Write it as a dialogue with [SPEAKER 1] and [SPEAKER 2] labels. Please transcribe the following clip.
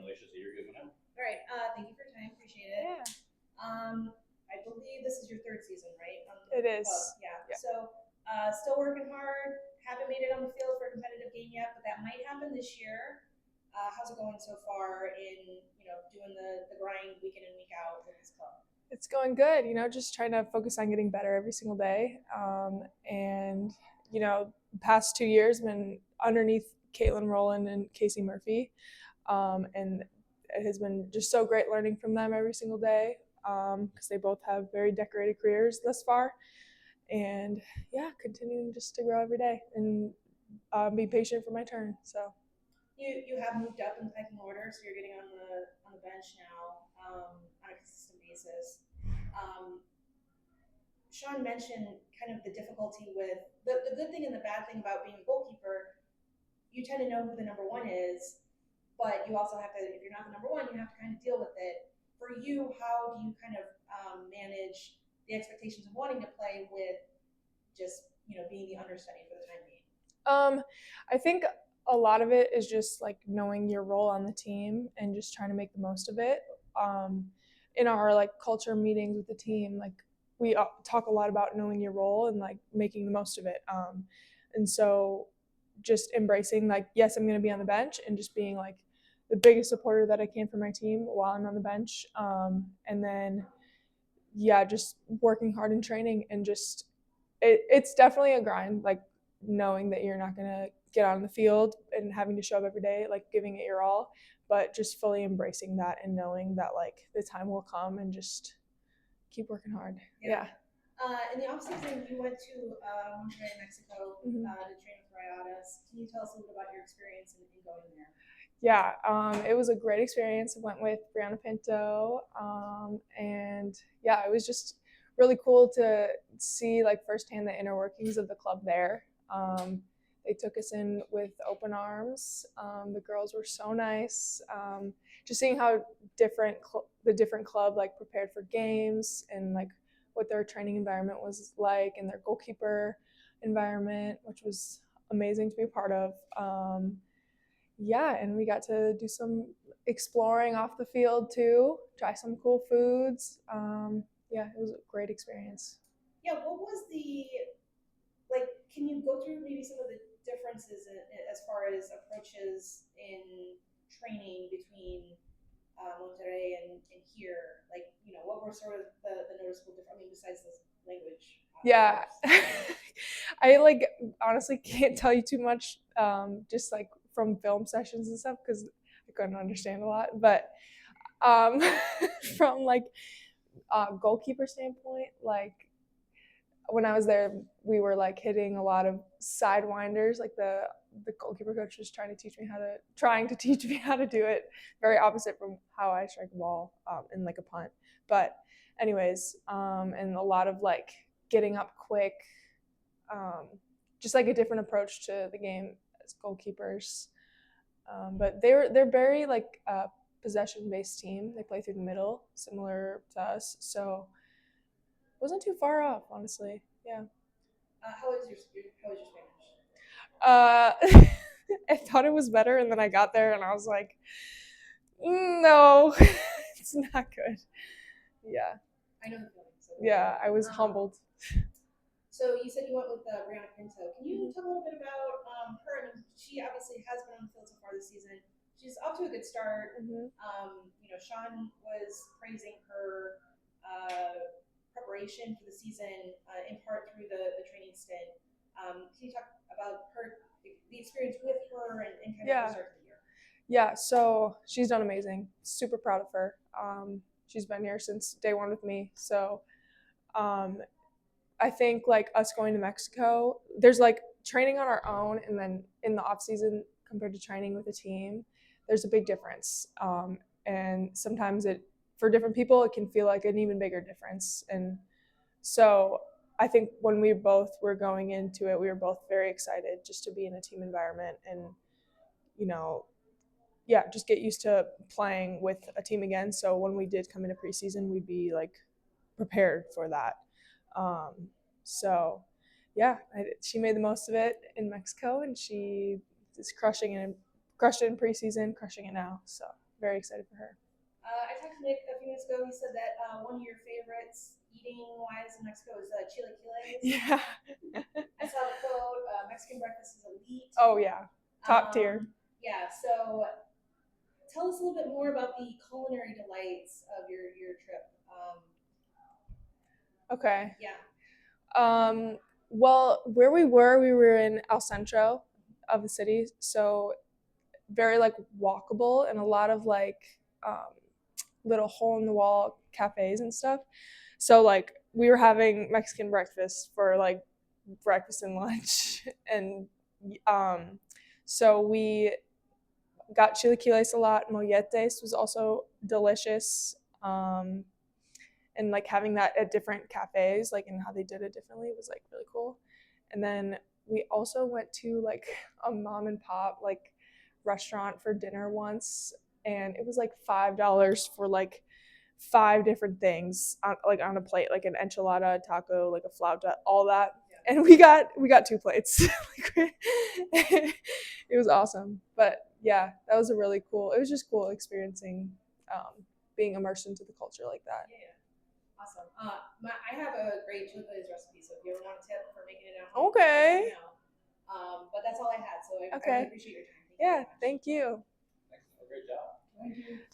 [SPEAKER 1] congratulations, you're good now.
[SPEAKER 2] All right. Thank you for your time. Appreciate it.
[SPEAKER 3] Yeah.
[SPEAKER 2] I believe this is your third season, right?
[SPEAKER 3] It is.
[SPEAKER 2] Yeah.
[SPEAKER 3] Yeah.
[SPEAKER 2] So, still working hard. Haven't made it on the field for a competitive game yet, but that might happen this year. How's it going so far in doing the grind week in and week out with this club?
[SPEAKER 3] It's going good, just trying to focus on getting better every single day. And, the past 2 years been underneath Caitlin Rowland and Casey Murphy. And it has been just so great learning from them every single day because they both have very decorated careers thus far. And, yeah, continuing just to grow every day and be patient for my turn. So.
[SPEAKER 2] You have moved up in the pecking order, so you're getting on the bench now on a consistent basis. Sean mentioned kind of the difficulty with the good thing and the bad thing about being a goalkeeper. You tend to know who the number one is, but you also have to, if you're not the number one, you have to kind of deal with it. For you, how do you kind of manage the expectations of wanting to play with just being the understudy for the time being?
[SPEAKER 3] I think a lot of it is just like knowing your role on the team and just trying to make the most of it. In our like culture meetings with the team, like we talk a lot about knowing your role and like making the most of it. And so just embracing like, yes, I'm going to be on the bench and just being like the biggest supporter that I can for my team while I'm on the bench. And then, yeah, just working hard in training and just, it's definitely a grind, like knowing that you're not going to get on the field and having to show up every day, like giving it your all, but just fully embracing that and knowing that like the time will come and just keep working hard. Yeah.
[SPEAKER 2] In the offseason, you went to Monterrey, Mexico to train with Rayadas. Can you tell us a little bit about your experience in going there?
[SPEAKER 3] Yeah, it was a great experience. I went with Brianna Pinto, and yeah, it was just really cool to see like firsthand the inner workings of the club there. They took us in with open arms. The girls were so nice. Just seeing how the different club like prepared for games and like what their training environment was like and their goalkeeper environment, which was amazing to be a part of. Yeah, and we got to do some exploring off the field too, try some cool foods. Yeah, it was a great experience.
[SPEAKER 2] Yeah, what was can you go through maybe some of the differences as far as approaches in training between Monterrey and here? Like, what were sort of the noticeable differences, I mean, besides the language?
[SPEAKER 3] Yeah, I like honestly can't tell you too much, just like from film sessions and stuff because I couldn't understand a lot. But from like goalkeeper standpoint, like when I was there, we were like hitting a lot of sidewinders. Like the goalkeeper coach was trying to teach me how to do it. Very opposite from how I strike a ball in like a punt. But anyways, and a lot of like getting up quick, just like a different approach to the game as goalkeepers. But they're very like possession based team. They play through the middle, similar to us. So wasn't too far off, honestly. Yeah.
[SPEAKER 2] How was your Spanish?
[SPEAKER 3] I thought it was better, and then I got there, and I was like, no, it's not good. Yeah.
[SPEAKER 2] I know the feeling. So
[SPEAKER 3] yeah, I was humbled.
[SPEAKER 2] So you said you went with Brianna Pinto. Can you talk a little bit about her? I mean, she obviously has been on the field so far this season. She's off to a good start. Sean was praising her preparation for the season in part through the training stint. Can you talk about the experience with her and kind of the start of the year?
[SPEAKER 3] Yeah, so she's done amazing. Super proud of her. She's been here since day one with me. So I think like us going to Mexico, there's like training on our own and then in the off season compared to training with a team, there's a big difference. And sometimes for different people, it can feel like an even bigger difference. And so I think when we both were going into it, we were both very excited just to be in a team environment and, just get used to playing with a team again. So when we did come into preseason, we'd be like prepared for that. So yeah, she made the most of it in Mexico and she is crushed it in preseason, crushing it now. So very excited for her.
[SPEAKER 2] I talked to Nick a few minutes ago. He said that one of your favorites eating-wise in Mexico is chilaquiles.
[SPEAKER 3] Yeah.
[SPEAKER 2] I saw the quote, Mexican breakfast is elite.
[SPEAKER 3] Oh, yeah. Top tier.
[SPEAKER 2] Yeah, so tell us a little bit more about the culinary delights of your trip.
[SPEAKER 3] Okay.
[SPEAKER 2] Yeah.
[SPEAKER 3] Well, where we were in El Centro of the city, so very like walkable and a lot of like little hole in the wall cafes and stuff. So like we were having Mexican breakfast for like breakfast and lunch, and so we got chilaquiles a lot. Molletes was also delicious. And like having that at different cafes, like and how they did it differently was like really cool. And then we also went to like a mom and pop like restaurant for dinner once, and it was like $5 for like 5 different things on, like on a plate, like an enchilada, a taco, like a flauta, all that. And we got 2 plates. It was awesome. But yeah, that was a really cool. It was just cool experiencing being immersed into the culture like that.
[SPEAKER 2] Yeah. Awesome. I have a great chilaquiles recipe, so if you ever want a tip for making it at home,
[SPEAKER 3] Okay.
[SPEAKER 2] let me know. But that's all I had, so I
[SPEAKER 3] Okay.
[SPEAKER 2] really appreciate your time.
[SPEAKER 3] Yeah, thank you.
[SPEAKER 1] Excellent. Great job.
[SPEAKER 2] Thank you.